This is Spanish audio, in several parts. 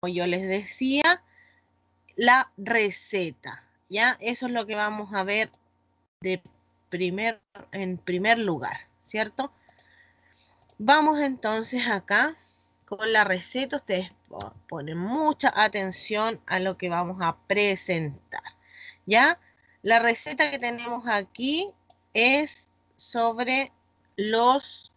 yo les decía, la receta, ¿ya? Eso es lo que vamos a ver en primer lugar, ¿cierto? Vamos entonces acá con la receta. Ustedes ponen mucha atención a lo que vamos a presentar, ¿ya? La receta que tenemos aquí es sobre los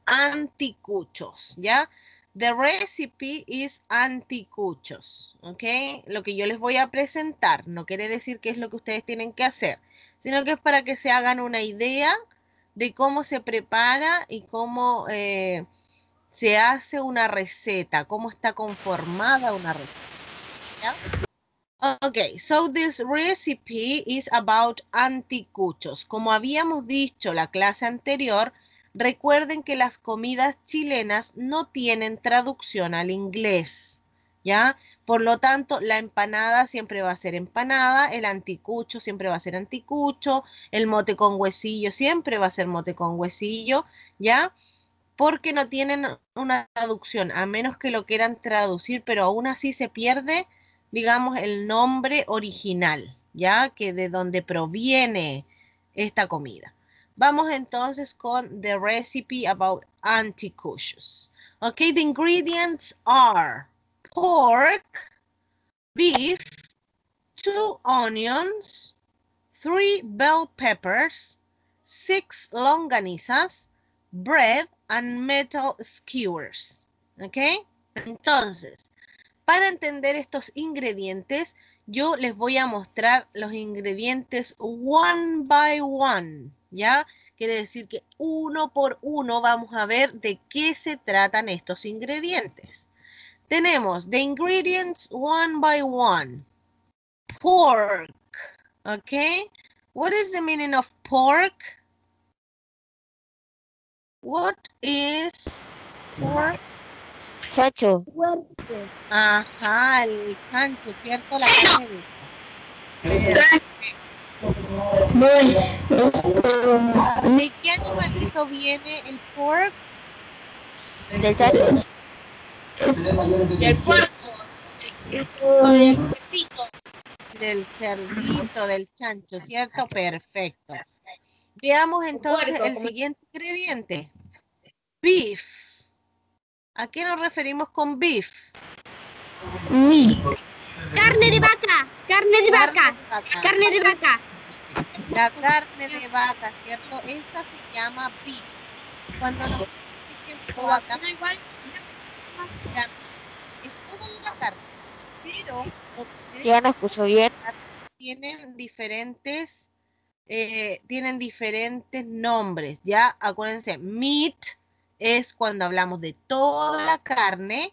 anticuchos, ¿ya? The recipe is anticuchos, ¿ok? Lo que yo les voy a presentar no quiere decir que es lo que ustedes tienen que hacer, sino que es para que se hagan una idea de cómo se prepara y cómo se hace una receta, cómo está conformada una receta, ¿ya? Okay, so this recipe is about anticuchos. Como habíamos dicho la clase anterior, recuerden que las comidas chilenas no tienen traducción al inglés, ¿ya? Por lo tanto, la empanada siempre va a ser empanada, el anticucho siempre va a ser anticucho, el mote con huesillo siempre va a ser mote con huesillo, ¿ya? Porque no tienen una traducción, a menos que lo quieran traducir, pero aún así se pierde, digamos, el nombre original, ¿ya? Que de donde proviene esta comida. Vamos entonces con the recipe about anticuchos. Okay, the ingredients are pork, beef, 2 onions, 3 bell peppers, 6 longanizas, bread and metal skewers. ¿Ok? Entonces, para entender estos ingredientes, yo les voy a mostrar los ingredientes one by one, ¿ya? Quiere decir que uno por uno vamos a ver de qué se tratan estos ingredientes. Tenemos the ingredients one by one. Pork, ¿ok? What is the meaning of pork? What is pork? Chacho. Ajá, el chancho, ¿cierto? La carne lista. ¿De qué animalito viene el pork? Del chacho. Del puerco. Del cerdito, del chancho, ¿cierto? Perfecto. Veamos entonces el siguiente ingrediente. Beef. ¿A qué nos referimos con beef? Carne de vaca. Carne de vaca. Carne de vaca. La carne de vaca, ¿cierto? Esa se llama beef. Cuando nosotros, por ejemplo, hablamos igual. es toda la carne, pero Ya no escucho bien. tienen diferentes nombres, ¿ya? Acuérdense, meat es cuando hablamos de toda la carne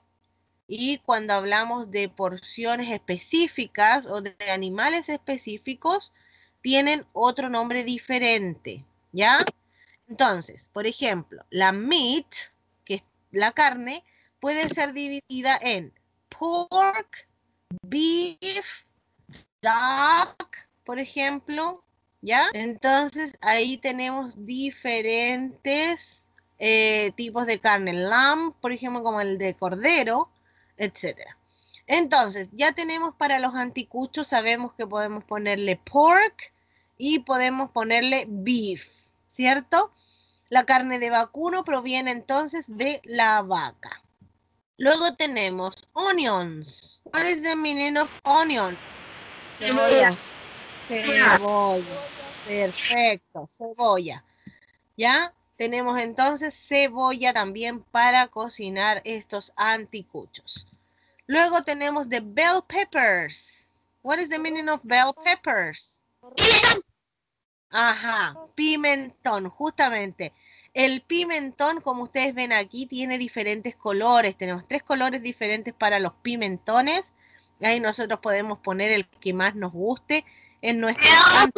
y cuando hablamos de porciones específicas o de animales específicos, tienen otro nombre diferente, ¿ya? Entonces, por ejemplo, la meat, que es la carne, puede ser dividida en pork, beef, duck, por ejemplo, ¿ya? Entonces, ahí tenemos diferentes tipos de carne. Lamb, por ejemplo, como el de cordero, etcétera. Entonces, ya tenemos para los anticuchos, sabemos que podemos ponerle pork y podemos ponerle beef, ¿cierto? La carne de vacuno proviene entonces de la vaca. Luego tenemos onions. What is the meaning of onion? Cebolla. Cebolla. Perfecto, cebolla. ¿Ya? Tenemos entonces cebolla también para cocinar estos anticuchos. Luego tenemos the bell peppers. What is the meaning of bell peppers? Ajá, pimentón, justamente. El pimentón, como ustedes ven aquí, tiene diferentes colores. Tenemos 3 colores diferentes para los pimentones. Ahí nosotros podemos poner el que más nos guste en nuestro... El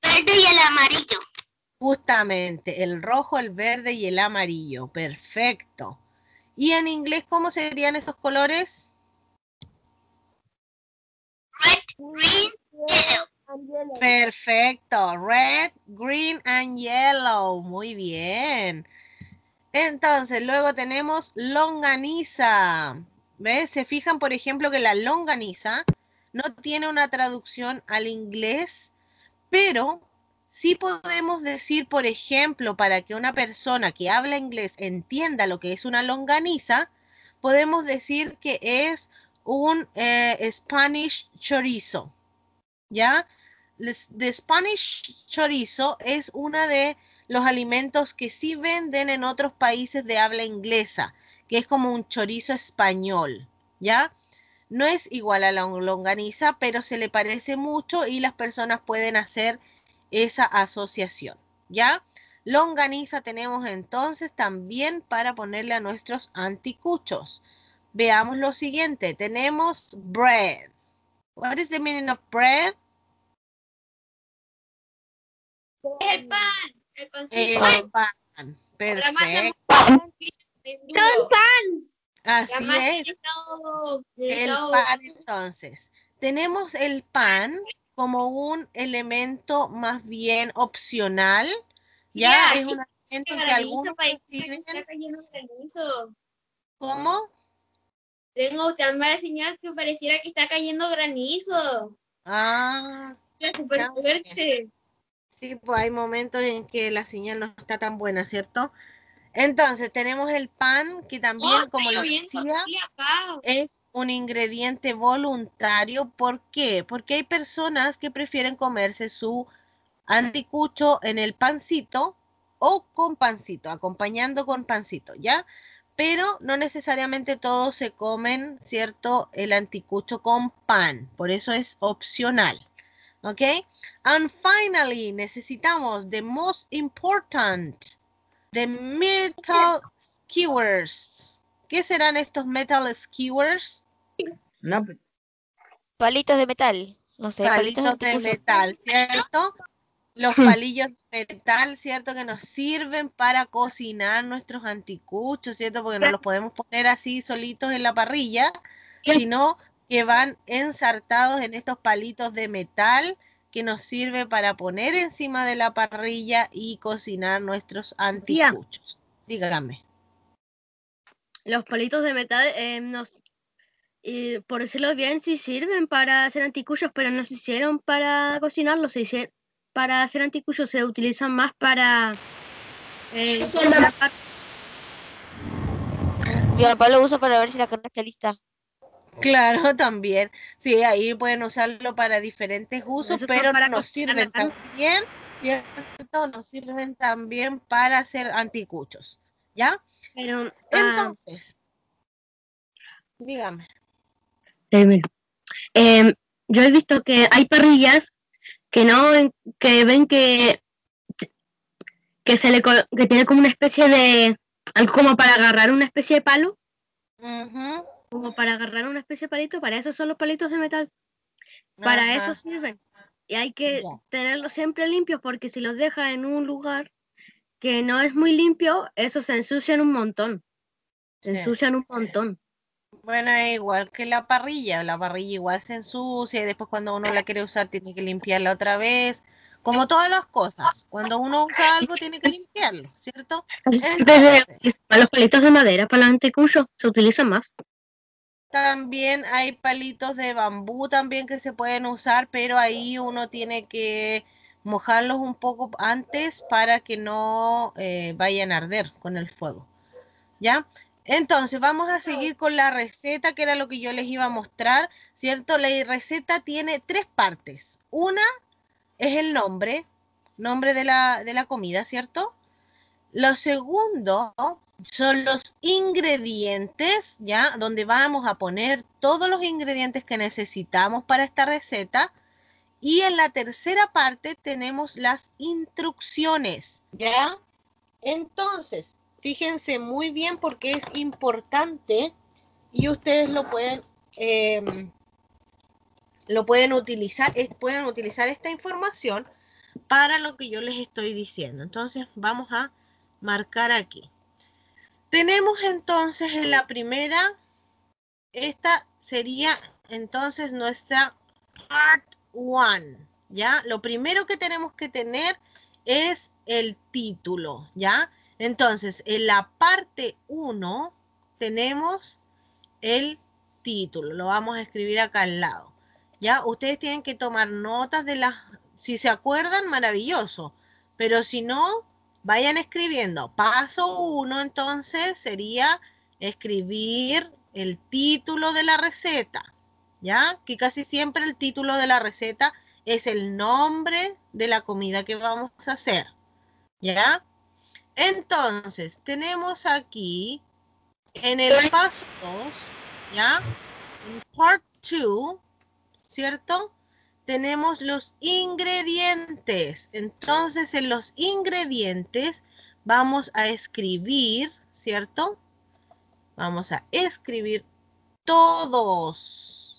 verde y el amarillo. Justamente, el rojo, el verde y el amarillo. Perfecto. ¿Y en inglés cómo serían esos colores? Red, green, yellow. Perfecto. Red, green and yellow. Muy bien. Entonces, luego tenemos longaniza. ¿Ves? Se fijan, por ejemplo, que la longaniza no tiene una traducción al inglés, pero sí podemos decir, por ejemplo, para que una persona que habla inglés entienda lo que es una longaniza, podemos decir que es un Spanish chorizo, ¿ya? The Spanish chorizo es uno de los alimentos que sí venden en otros países de habla inglesa, que es como un chorizo español, ¿ya? No es igual a la longaniza, pero se le parece mucho y las personas pueden hacer esa asociación, ¿ya? Longaniza tenemos entonces también para ponerle a nuestros anticuchos. Veamos lo siguiente. Tenemos bread. What is the meaning of bread? Es el pan. El pancito. El pan. Perfecto. Son pan. Así es. El pan, entonces. Tenemos el pan como un elemento más bien opcional. Ya es un alimento que algunos deciden. ¿Cómo? Tengo tan mala señal que pareciera que está cayendo granizo. Ah, Es súper fuerte. sí, pues hay momentos en que la señal no está tan buena, ¿cierto? Entonces tenemos el pan que también, como lo decía, es un ingrediente voluntario. ¿Por qué? Porque hay personas que prefieren comerse su anticucho en el pancito o con pancito, acompañando con pancito, ¿ya? Pero no necesariamente todos se comen, ¿cierto? El anticucho con pan, por eso es opcional, ¿ok? And finally, necesitamos the most important, the metal skewers. ¿Qué serán estos metal skewers? No, pues, Palitos de metal. No sé, palitos de Palitos de anticucho. metal, ¿cierto? Los palillos de metal, ¿cierto? Que nos sirven para cocinar nuestros anticuchos, ¿cierto? Porque no los podemos poner así solitos en la parrilla, sino que van ensartados en estos palitos de metal que nos sirve para poner encima de la parrilla y cocinar nuestros anticuchos. Dígame. Los palitos de metal por decirlo bien, sí sirven para hacer anticuchos, pero no se hicieron para cocinarlos, para hacer anticuchos se utilizan más para Mi papá lo usa para ver si la carne está lista. Claro, también. Sí, ahí pueden usarlo para diferentes usos, Esos son pero para nos cocinar la sirven carne. también, ¿cierto? Nos sirven también para hacer anticuchos, ¿ya? Pero, Entonces, dígame. mira, yo he visto que hay parrillas que no ven, que ven que que tiene como una especie de algo como para agarrar una especie de palo, Ujú. como para agarrar una especie de palito, para eso son los palitos de metal. Para Ajá. eso sirven. Y hay que Ya. tenerlos siempre limpios porque si los dejas en un lugar que no es muy limpio, eso se ensucian un montón. Se Sí. ensucian un montón. Bueno, es igual que la parrilla igual se ensucia y después cuando uno la quiere usar tiene que limpiarla otra vez. Como todas las cosas, cuando uno usa algo tiene que limpiarlo, ¿cierto? Entonces, Los palitos de madera para los anticuchos se utilizan más. también hay palitos de bambú también que se pueden usar, pero ahí uno tiene que mojarlos un poco antes para que no vayan a arder con el fuego, ¿ya? Entonces vamos a seguir con la receta, que era lo que yo les iba a mostrar, ¿cierto? La receta tiene 3 partes. Una es el nombre de la comida, ¿cierto? Lo segundo son los ingredientes, ¿ya? Donde vamos a poner todos los ingredientes que necesitamos para esta receta. Y en la tercera parte tenemos las instrucciones, ¿ya? Entonces, fíjense muy bien porque es importante y ustedes lo pueden utilizar esta información para lo que yo les estoy diciendo. Entonces, vamos a marcar aquí. Tenemos entonces en la primera, esta sería entonces nuestra part 1, ¿ya? Lo primero que tenemos que tener es el título, ¿ya? Entonces, en la parte 1 tenemos el título. Lo vamos a escribir acá al lado. ¿Ya? Ustedes tienen que tomar notas de las... Si se acuerdan, maravilloso. Pero si no, vayan escribiendo. Paso 1, entonces, sería escribir el título de la receta. ¿Ya? Que casi siempre el título de la receta es el nombre de la comida que vamos a hacer. ¿Ya? Entonces, tenemos aquí en el paso 2, ¿ya? En part 2, ¿cierto? Tenemos los ingredientes. Entonces, en los ingredientes vamos a escribir, ¿cierto? Vamos a escribir todos,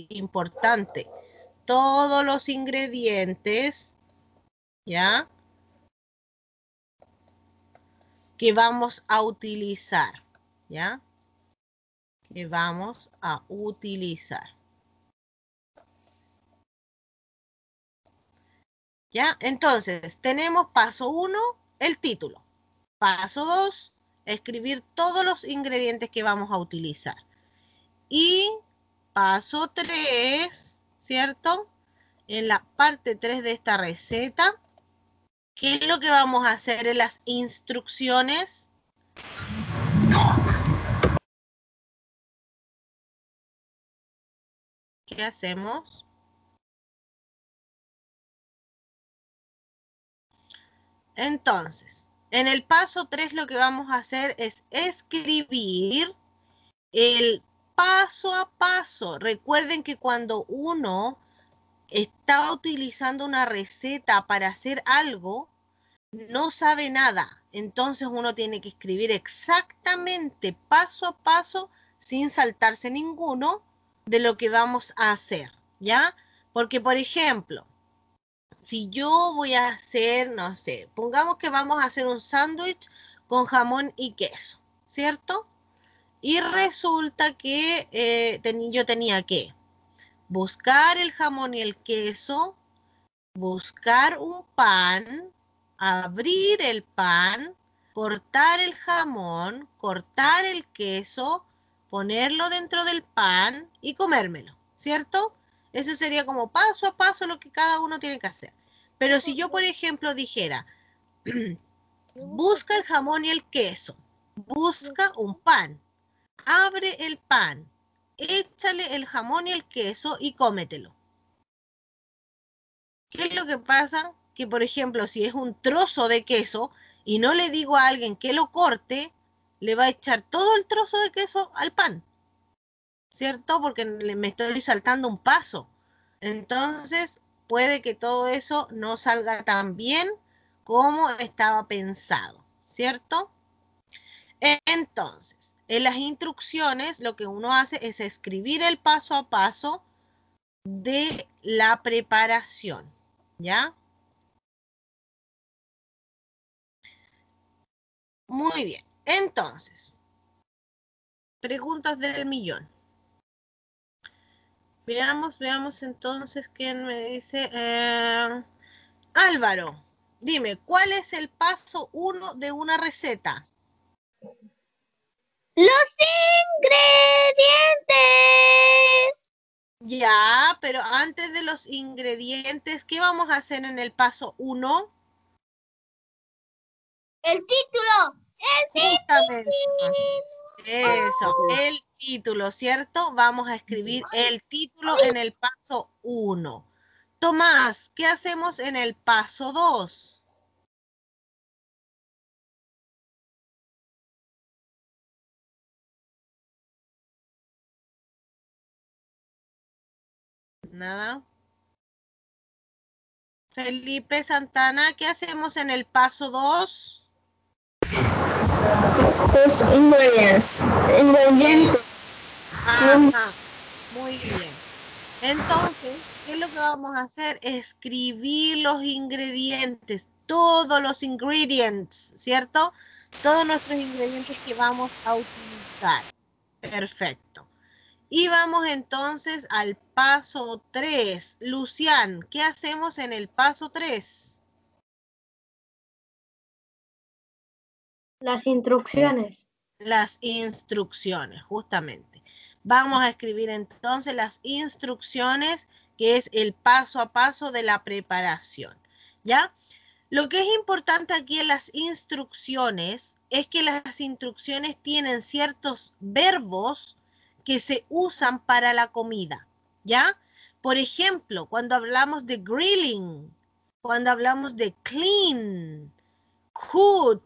importante, todos los ingredientes, ¿ya? Que vamos a utilizar, ¿ya? Que vamos a utilizar. ¿Ya? Entonces, tenemos paso 1, el título. Paso 2, escribir todos los ingredientes que vamos a utilizar. Y paso 3, ¿cierto? En la parte 3 de esta receta, ¿qué es lo que vamos a hacer en las instrucciones? ¿Qué hacemos? Entonces, en el paso 3 lo que vamos a hacer es escribir el paso a paso. Recuerden que cuando uno está utilizando una receta para hacer algo, no sabe nada. Entonces uno tiene que escribir exactamente paso a paso sin saltarse ninguno de lo que vamos a hacer, ¿ya? Porque, por ejemplo, si yo voy a hacer, no sé, pongamos que vamos a hacer un sándwich con jamón y queso, ¿cierto? Y resulta que yo tenía que buscar el jamón y el queso, buscar un pan, abrir el pan, cortar el jamón, cortar el queso, ponerlo dentro del pan y comérmelo, ¿cierto? Eso sería como paso a paso lo que cada uno tiene que hacer. Pero si yo, por ejemplo, dijera, busca el jamón y el queso, busca un pan, abre el pan, échale el jamón y el queso y cómetelo. ¿Qué es lo que pasa? Que, por ejemplo, si es un trozo de queso y no le digo a alguien que lo corte, le va a echar todo el trozo de queso al pan, ¿cierto? Porque me estoy saltando un paso. Entonces, puede que todo eso no salga tan bien como estaba pensado, ¿cierto? Entonces, en las instrucciones lo que uno hace es escribir el paso a paso de la preparación, ¿ya? Muy bien. Entonces, preguntas del millón. Veamos entonces quién me dice. Álvaro, dime, ¿cuál es el paso 1 de una receta? Los ingredientes. Ya, pero antes de los ingredientes, ¿qué vamos a hacer en el paso 1? El título. Justamente. Eso, el título, ¿cierto? Vamos a escribir el título en el paso 1. Tomás, ¿qué hacemos en el paso 2? Nada. Felipe Santana, ¿qué hacemos en el paso 2? Los ingredientes. Ajá, muy bien. Entonces, ¿qué es lo que vamos a hacer? Escribir los ingredientes, todos los ingredients, ¿cierto? Todos nuestros ingredientes que vamos a utilizar. Perfecto. Y vamos entonces al paso 3. Lucián, ¿qué hacemos en el paso 3? Las instrucciones. Las instrucciones, justamente. Vamos a escribir entonces las instrucciones, que es el paso a paso de la preparación, ¿ya? Lo que es importante aquí en las instrucciones es que las instrucciones tienen ciertos verbos que se usan para la comida, ¿ya? Por ejemplo, cuando hablamos de grilling, cuando hablamos de clean, cook,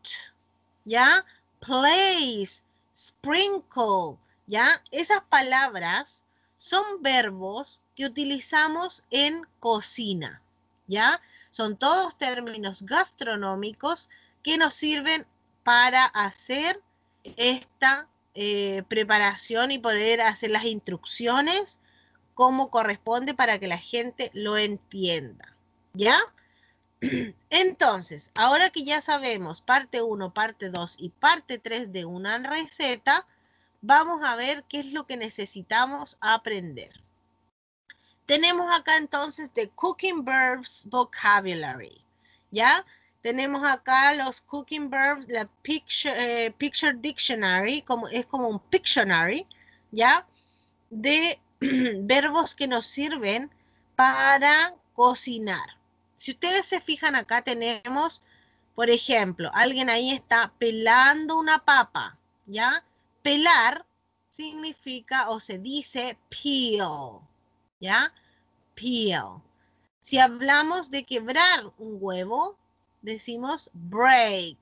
¿ya? Place, sprinkle, ¿ya? Esas palabras son verbos que utilizamos en cocina, ¿ya? Son todos términos gastronómicos que nos sirven para hacer esta preparación y poder hacer las instrucciones como corresponde para que la gente lo entienda, ¿ya? Entonces, ahora que ya sabemos parte 1, parte 2 y parte 3 de una receta, vamos a ver qué es lo que necesitamos aprender. Tenemos acá entonces The Cooking Verbs Vocabulary, ¿ya? Tenemos acá los Cooking Verbs, la Picture Dictionary, es como un Pictionary, ¿ya? De verbos que nos sirven para cocinar. Si ustedes se fijan acá tenemos, por ejemplo, alguien ahí está pelando una papa, ¿ya? Pelar significa o se dice peel, ¿ya? Peel. Si hablamos de quebrar un huevo, decimos break,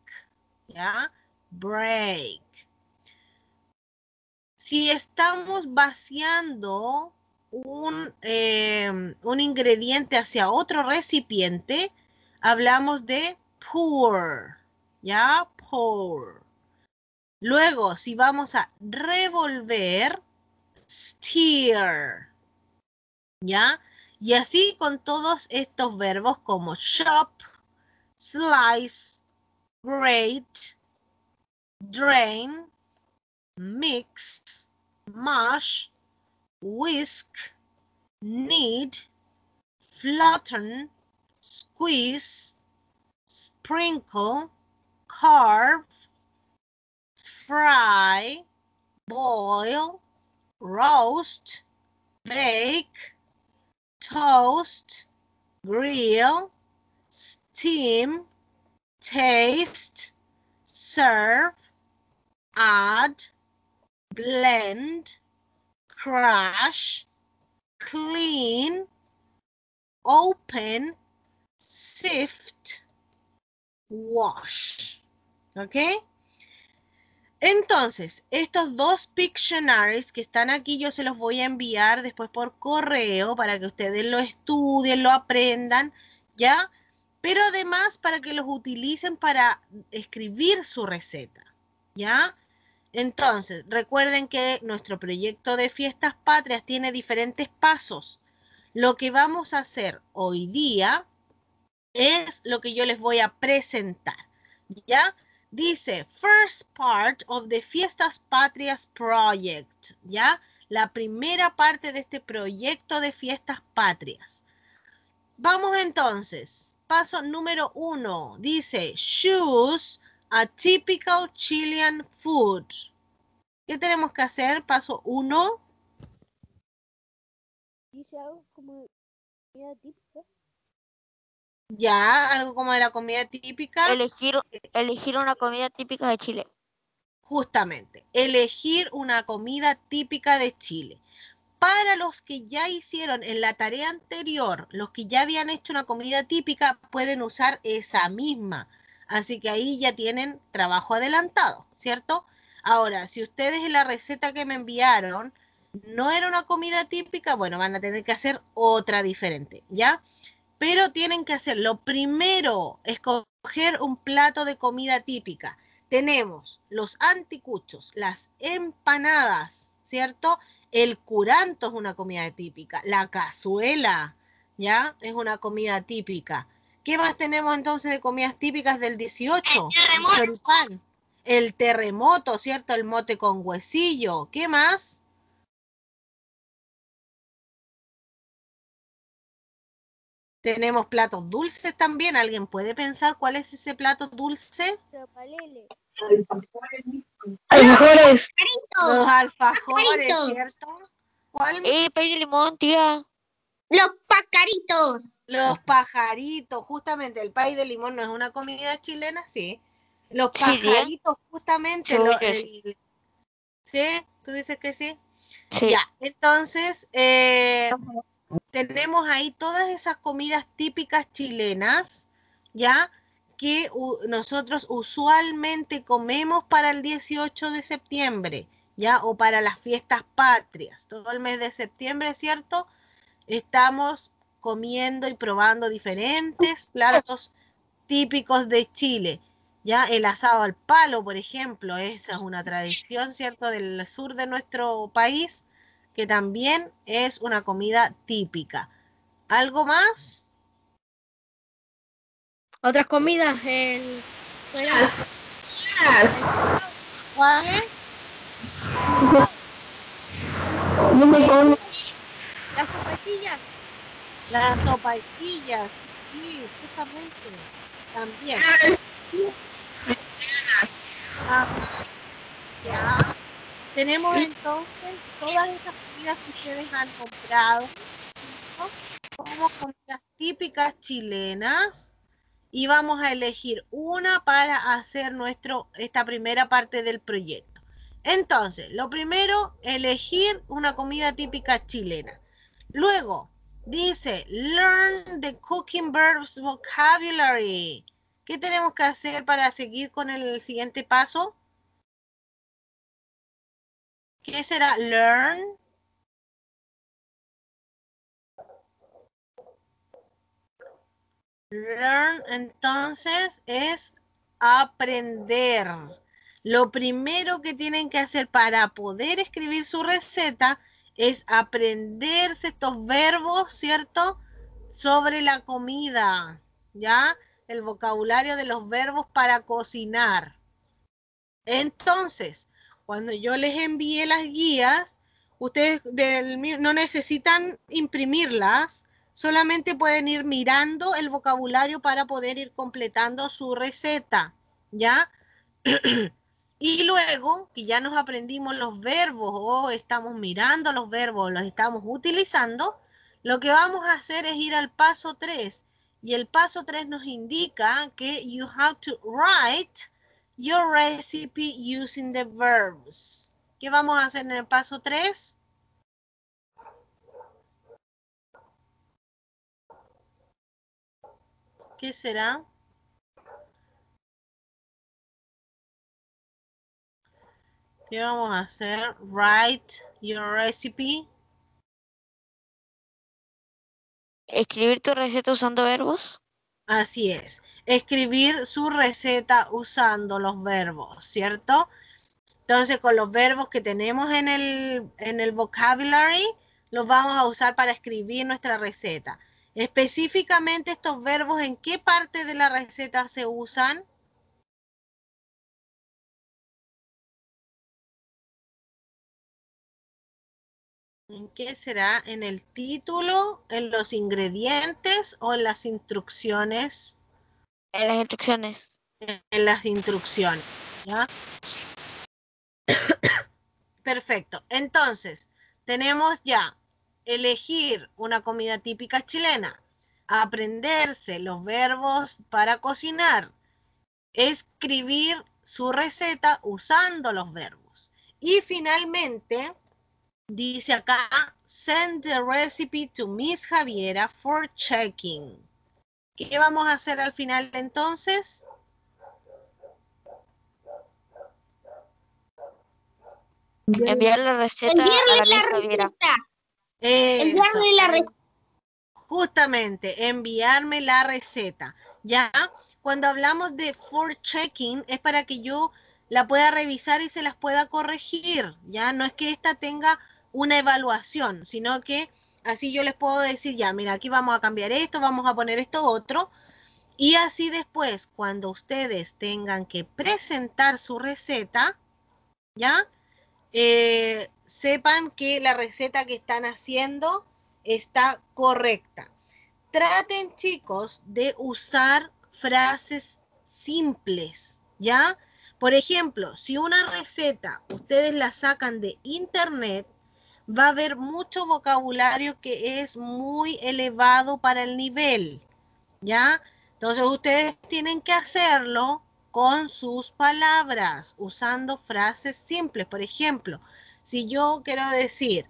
¿ya? Break. Si estamos vaciando un ingrediente hacia otro recipiente, hablamos de pour, ¿ya? Pour. Luego, si vamos a revolver, stir, ¿ya? Y así con todos estos verbos como chop, slice, grate, drain, mix, mash, whisk, knead, flatten, squeeze, sprinkle, carve, fry, boil, roast, bake, toast, grill, steam, taste, serve, add, blend, crush, clean, open, sift, wash. ¿Ok? Entonces, estos dos Pictionaries que están aquí, yo se los voy a enviar después por correo para que ustedes lo estudien, lo aprendan, ¿ya? Pero además para que los utilicen para escribir su receta, ¿ya? Entonces, recuerden que nuestro proyecto de Fiestas Patrias tiene diferentes pasos. Lo que vamos a hacer hoy día es lo que yo les voy a presentar, ¿ya? Dice, first part of the Fiestas Patrias project, ¿ya? La primera parte de este proyecto de Fiestas Patrias. Vamos entonces. Paso número 1. Dice, choose a typical Chilean food. ¿Qué tenemos que hacer? Paso 1. Dice algo como comida típica. Ya, algo como de la comida típica. Elegir una comida típica de Chile. Justamente, elegir una comida típica de Chile. Para los que ya hicieron en la tarea anterior, los que ya habían hecho una comida típica, pueden usar esa misma. Así que ahí ya tienen trabajo adelantado, ¿cierto? Ahora, si ustedes en la receta que me enviaron no era una comida típica, bueno, van a tener que hacer otra diferente, ¿ya? Pero tienen que hacer lo primero, escoger un plato de comida típica. Tenemos los anticuchos, las empanadas, ¿cierto? El curanto es una comida típica. La cazuela, ¿ya? Es una comida típica. ¿Qué más tenemos entonces de comidas típicas del 18? El choripán. El terremoto, ¿cierto? El mote con huesillo. ¿Qué más? Tenemos platos dulces también. ¿Alguien puede pensar cuál es ese plato dulce? Alfajores. Los alfajores, Pajaritos. ¿cierto? ¿Cuál? pay de limón, tía. Los pajaritos. Los pajaritos, justamente, el pay de limón no es una comida chilena, sí. Los Sí, tía. pajaritos, justamente, Según yo, sí. ¿sí? ¿Tú dices que sí? Sí. Ya, entonces, tenemos ahí todas esas comidas típicas chilenas, ¿ya? Que nosotros usualmente comemos para el 18 de septiembre, ¿ya? O para las fiestas patrias. Todo el mes de septiembre, ¿cierto? Estamos comiendo y probando diferentes platos típicos de Chile. Ya el asado al palo, por ejemplo, esa es una tradición, ¿cierto?, del sur de nuestro país, que también es una comida típica. ¿Algo más? Otras comidas, ¿Cuáles? las sopaipillas. Las sopaipillas, sí, justamente, también. Ajá, ya. Tenemos entonces todas esas comidas que ustedes han comprado, ¿cierto?, como comidas típicas chilenas, y vamos a elegir una para hacer esta primera parte del proyecto. Entonces, lo primero, elegir una comida típica chilena. Luego, dice, learn the cooking verbs vocabulary. ¿Qué tenemos que hacer para seguir con el siguiente paso? ¿Qué será learn? Learn, entonces, es aprender. Lo primero que tienen que hacer para poder escribir su receta es aprenderse estos verbos, ¿cierto?, sobre la comida, ¿ya? El vocabulario de los verbos para cocinar. Entonces, cuando yo les envíe las guías, ustedes no necesitan imprimirlas, solamente pueden ir mirando el vocabulario para poder ir completando su receta, ¿ya? Y luego que ya nos aprendimos los verbos o estamos mirando los verbos, los estamos utilizando, lo que vamos a hacer es ir al paso 3. Y el paso 3 nos indica que you have to write your recipe using the verbs. ¿Qué vamos a hacer en el paso 3? ¿Qué será? ¿Qué vamos a hacer? Write your recipe. Escribir tu receta usando verbos. Así es. Escribir su receta usando los verbos, ¿cierto? Entonces, con los verbos que tenemos en el vocabulary, los vamos a usar para escribir nuestra receta. Específicamente, estos verbos, ¿en qué parte de la receta se usan? ¿En qué será? ¿En el título, en los ingredientes o en las instrucciones? En las instrucciones. En las instrucciones, ¿ya? Perfecto. Entonces, tenemos ya elegir una comida típica chilena, aprenderse los verbos para cocinar, escribir su receta usando los verbos. Y finalmente, dice acá, send the recipe to Miss Javiera for checking. ¿Qué vamos a hacer al final entonces? Enviar la receta a la Miss Javiera. Enviarle la receta. Justamente, enviarme la receta. Ya, cuando hablamos de for checking, es para que yo la pueda revisar y se las pueda corregir. Ya, no es que esta tenga una evaluación, sino que así yo les puedo decir, ya, mira, aquí vamos a cambiar esto, vamos a poner esto otro. Y así después, cuando ustedes tengan que presentar su receta, ya, sepan que la receta que están haciendo está correcta. Traten, chicos, de usar frases simples, ¿ya? Por ejemplo, si una receta ustedes la sacan de internet, va a haber mucho vocabulario que es muy elevado para el nivel, ¿ya? Entonces ustedes tienen que hacerlo con sus palabras, usando frases simples. Por ejemplo, si yo quiero decir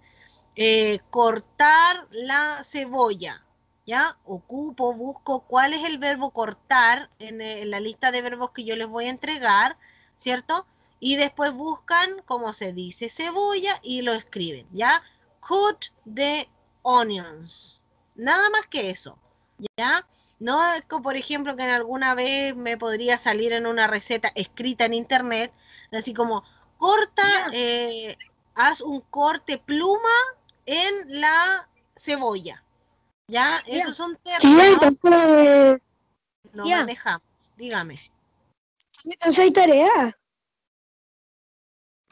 cortar la cebolla, ¿ya? Busco cuál es el verbo cortar en la lista de verbos que yo les voy a entregar, ¿cierto? Y después buscan cómo se dice cebolla y lo escriben, ¿ya? Cut the onions. Nada más que eso, ¿ya? No es como, por ejemplo, que en alguna vez me podría salir en una receta escrita en internet, así como, corta, haz un corte pluma en la cebolla, ¿ya? Esos son términos que no manejamos. Dígame. Entonces hay tarea.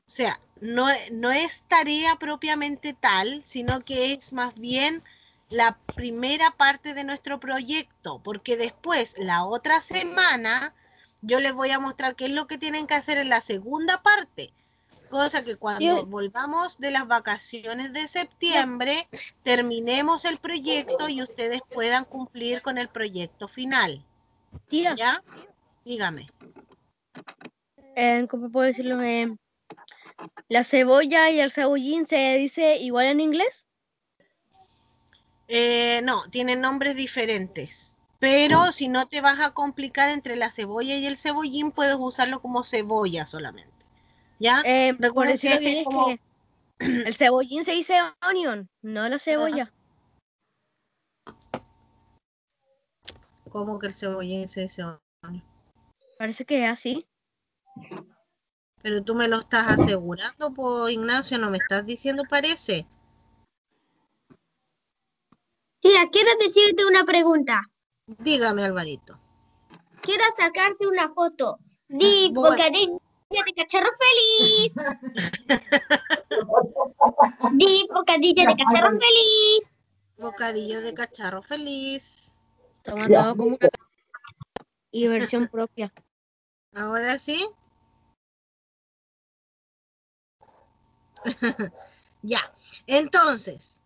O sea, no es tarea propiamente tal, sino que es más bien la primera parte de nuestro proyecto, porque después, la otra semana, yo les voy a mostrar qué es lo que tienen que hacer en la segunda parte. Cosa que cuando volvamos de las vacaciones de septiembre, terminemos el proyecto y ustedes puedan cumplir con el proyecto final. Tía. ¿Ya? Dígame. ¿Cómo puedo decirlo? ¿La cebolla y el cebollín se dice igual en inglés? No, tienen nombres diferentes. Pero si no te vas a complicar entre la cebolla y el cebollín, puedes usarlo como cebolla solamente. ¿Ya? Por Recuerden decirlo que bien, es que el cebollín se dice onion, no la cebolla. ¿Cómo que el cebollín se dice onion? Parece que es así. Pero tú me lo estás asegurando, pues, Ignacio, no me estás diciendo parece. Tía, quiero decirte una pregunta. Dígame, Alvarito. Quiero sacarte una foto. Di bocadillo de cacharro feliz. Di bocadillo de cacharro feliz. Bocadillo de cacharro feliz. Tomando como una y versión propia. Ahora sí. Ya. Entonces,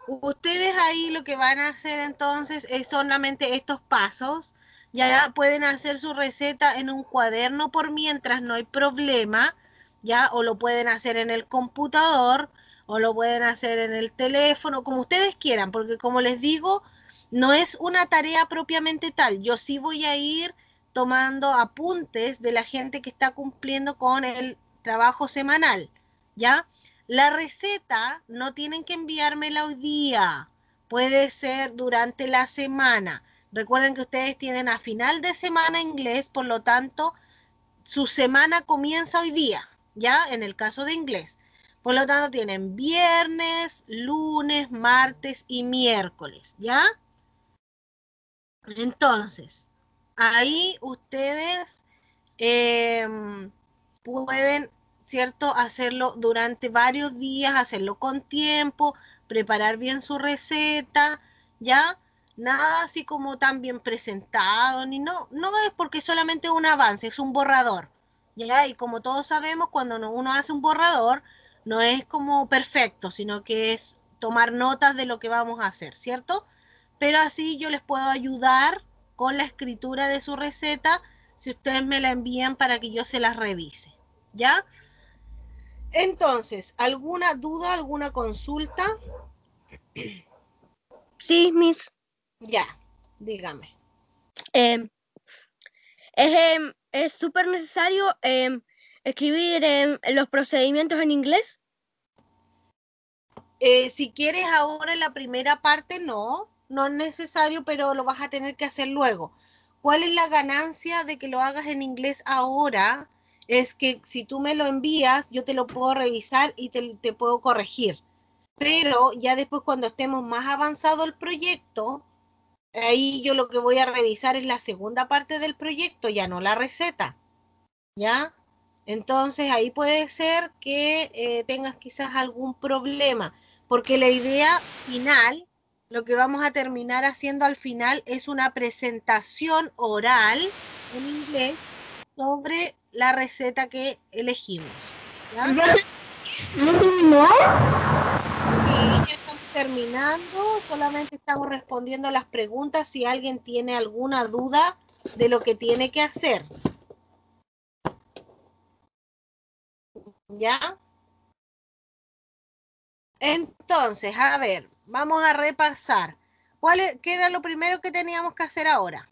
ustedes ahí lo que van a hacer entonces es solamente estos pasos. Ya pueden hacer su receta en un cuaderno por mientras, no hay problema. Ya, o lo pueden hacer en el computador, o lo pueden hacer en el teléfono, como ustedes quieran, porque como les digo, no es una tarea propiamente tal. Yo sí voy a ir tomando apuntes de la gente que está cumpliendo con el trabajo semanal, ¿ya? La receta no tienen que enviármela hoy día, puede ser durante la semana. Recuerden que ustedes tienen a final de semana inglés, por lo tanto, su semana comienza hoy día, ¿ya? En el caso de inglés. Por lo tanto, tienen viernes, lunes, martes y miércoles, ¿ya? Entonces, ahí ustedes pueden, ¿cierto?, hacerlo durante varios días, hacerlo con tiempo, preparar bien su receta, ¿ya? Nada así como tan bien presentado, ni no es porque solamente un avance, es un borrador, ¿ya? Y como todos sabemos, cuando uno hace un borrador, no es como perfecto, sino que es tomar notas de lo que vamos a hacer, ¿cierto? Pero así yo les puedo ayudar con la escritura de su receta si ustedes me la envían para que yo se las revise, ¿ya? Entonces, ¿alguna duda, alguna consulta? Sí, Miss. Ya, dígame. Es súper necesario escribir los procedimientos en inglés. Si quieres ahora en la primera parte, no es necesario, pero lo vas a tener que hacer luego. ¿Cuál es la ganancia de que lo hagas en inglés ahora? Es que si tú me lo envías, yo te lo puedo revisar y te puedo corregir. Pero ya después cuando estemos más avanzado el proyecto, ahí yo lo que voy a revisar es la segunda parte del proyecto, ya no la receta, ¿ya? Entonces ahí puede ser que tengas quizás algún problema, porque la idea final, lo que vamos a terminar haciendo al final es una presentación oral en inglés sobre la receta que elegimos. ¿Ya? ¿No terminó? Sí, ya estamos terminando, solamente estamos respondiendo a las preguntas si alguien tiene alguna duda de lo que tiene que hacer. ¿Ya? Entonces, a ver, vamos a repasar. ¿Qué era lo primero que teníamos que hacer ahora?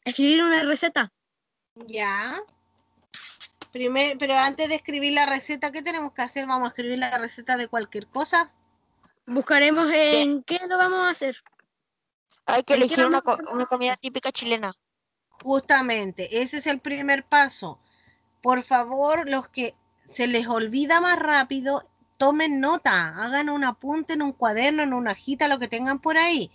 Escribir una receta. Ya. Pero antes de escribir la receta, ¿qué tenemos que hacer? Vamos a escribir la receta de cualquier cosa. Buscaremos en qué lo vamos a hacer. Hay que ¿En qué elegir vamos a una comida típica chilena. Justamente, ese es el primer paso. Por favor, los que se les olvida más rápido, tomen nota, hagan un apunte en un cuaderno, en una hojita, lo que tengan por ahí.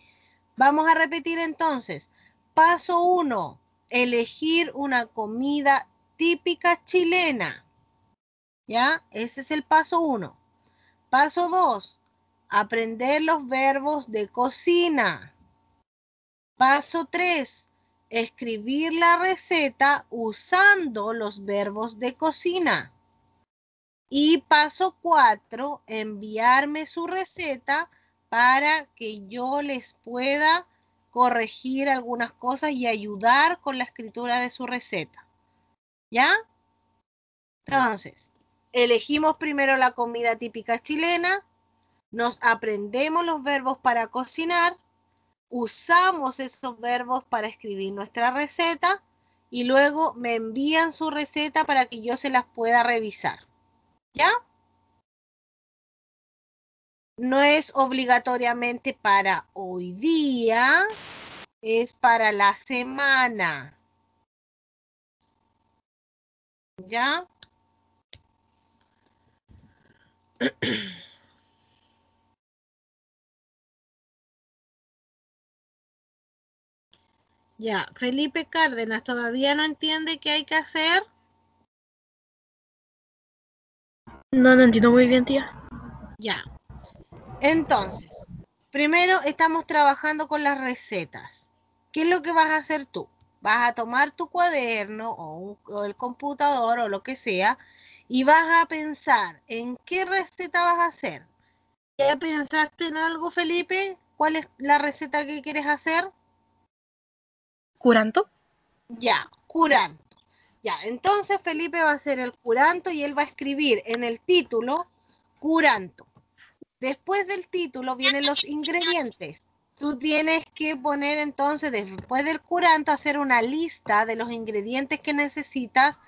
Vamos a repetir entonces. Paso 1, elegir una comida típica chilena. ¿Ya? Ese es el paso 1. Paso 2, aprender los verbos de cocina. Paso 3, escribir la receta usando los verbos de cocina. Y paso 4, enviarme su receta para que yo les pueda corregir algunas cosas y ayudar con la escritura de su receta. ¿Ya? Entonces, elegimos primero la comida típica chilena, nos aprendemos los verbos para cocinar, usamos esos verbos para escribir nuestra receta y luego me envían su receta para que yo se las pueda revisar. ¿Ya? No es obligatoriamente para hoy día, es para la semana. ¿Ya? Ya, Felipe Cárdenas, ¿todavía no entiende qué hay que hacer? No entiendo muy bien, tía. Ya. Entonces, primero estamos trabajando con las recetas. ¿Qué es lo que vas a hacer tú? Vas a tomar tu cuaderno o el computador o lo que sea y vas a pensar en qué receta vas a hacer. ¿Ya pensaste en algo, Felipe? ¿Cuál es la receta que quieres hacer? ¿Curanto? Ya, curanto. Ya, entonces Felipe va a hacer el curanto y él va a escribir en el título curanto. Después del título vienen los ingredientes. Tú tienes que poner entonces, después del curanto, hacer una lista de los ingredientes que necesitas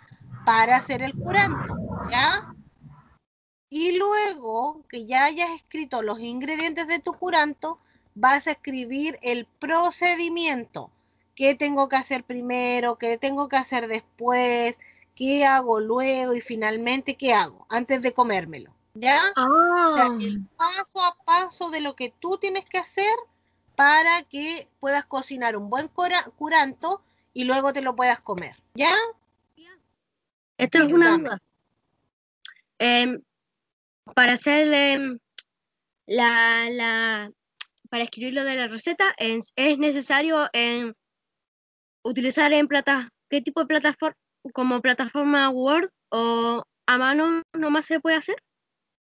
para hacer el curanto, ¿ya? Y luego que ya hayas escrito los ingredientes de tu curanto, vas a escribir el procedimiento. ¿Qué tengo que hacer primero? ¿Qué tengo que hacer después? ¿Qué hago luego? Y finalmente, ¿qué hago antes de comérmelo? ¿Ya? O sea, el paso a paso de lo que tú tienes que hacer para que puedas cocinar un buen curanto y luego te lo puedas comer. ¿Ya? Esto es una Dame. duda. Para hacer para escribir lo de la receta, es necesario utilizar ¿qué tipo de plataforma? ¿Como plataforma Word o a mano nomás se puede hacer?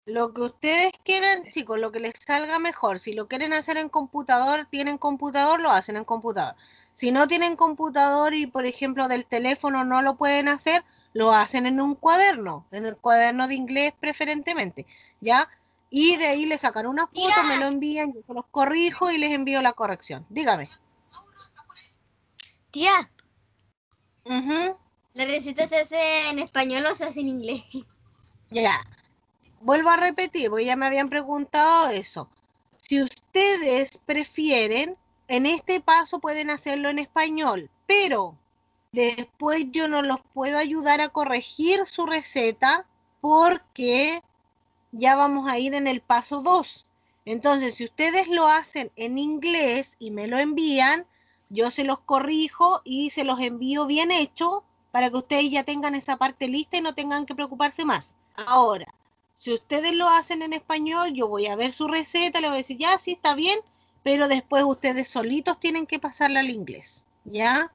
Lo que ustedes quieran, chicos, lo que les salga mejor. Si lo quieren hacer en computador, tienen computador, lo hacen en computador. Si no tienen computador y, por ejemplo, del teléfono no lo pueden hacer, lo hacen en un cuaderno, en el cuaderno de inglés preferentemente, ¿ya? Y de ahí le sacan una foto, me lo envían, yo se los corrijo y les envío la corrección. Dígame. Tía, Uh-huh. la receta se hace en español o se hace en inglés. Ya. Vuelvo a repetir, porque ya me habían preguntado eso. Si ustedes prefieren, en este paso pueden hacerlo en español, pero después yo no los puedo ayudar a corregir su receta porque ya vamos a ir en el paso 2. Entonces, si ustedes lo hacen en inglés y me lo envían, yo se los corrijo y se los envío bien hecho para que ustedes ya tengan esa parte lista y no tengan que preocuparse más. Ahora, si ustedes lo hacen en español, yo voy a ver su receta, le voy a decir, ya, sí, está bien, pero después ustedes solitos tienen que pasarla al inglés, ¿ya?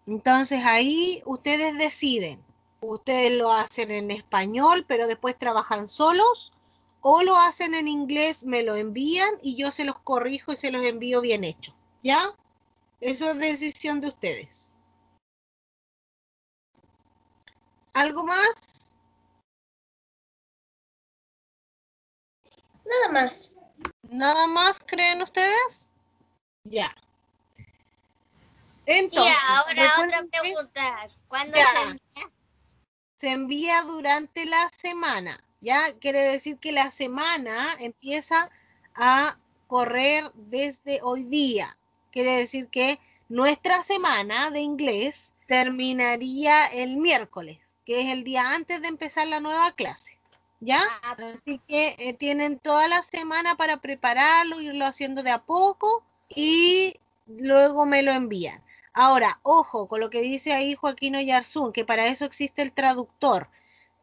Entonces ahí ustedes deciden. Ustedes lo hacen en español, pero después trabajan solos, o lo hacen en inglés, me lo envían y yo se los corrijo y se los envío bien hecho, ¿ya? Eso es decisión de ustedes. ¿Algo más? Nada más. ¿Nada más creen ustedes? Ya. Entonces, Y ahora otra recuerden que pregunta. ¿Cuándo ya, se envía? se envía durante la semana, ¿ya? Quiere decir que la semana empieza a correr desde hoy día. Quiere decir que nuestra semana de inglés terminaría el miércoles, que es el día antes de empezar la nueva clase, ¿ya? Así que tienen toda la semana para prepararlo, irlo haciendo de a poco y luego me lo envían. Ahora, ojo con lo que dice ahí Joaquín Oyarzún, que para eso existe el traductor.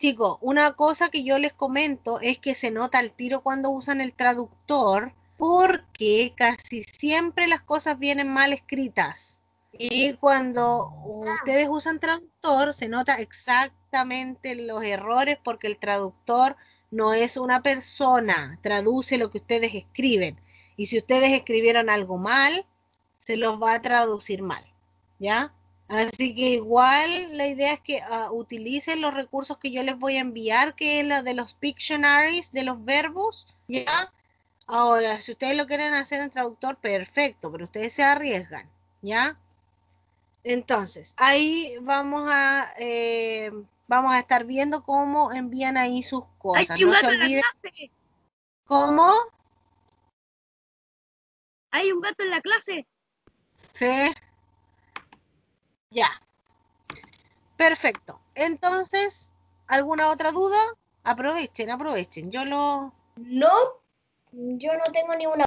Chicos, una cosa que yo les comento es que se nota al tiro cuando usan el traductor porque casi siempre las cosas vienen mal escritas. Y cuando ustedes usan traductor, se nota exactamente los errores porque el traductor no es una persona, traduce lo que ustedes escriben. Y si ustedes escribieron algo mal, se los va a traducir mal, ¿ya? Así que igual la idea es que utilicen los recursos que yo les voy a enviar, que es la de los Pictionaries, de los verbos, ¿ya? Ahora, si ustedes lo quieren hacer en traductor, perfecto, pero ustedes se arriesgan, ¿ya? Entonces, ahí vamos a estar viendo cómo envían ahí sus cosas. Hay un No se gato en la olviden. clase. ¿Cómo? Hay un gato en la clase. Sí. Ya. Perfecto. Entonces, ¿alguna otra duda? Aprovechen. No, yo no tengo ninguna.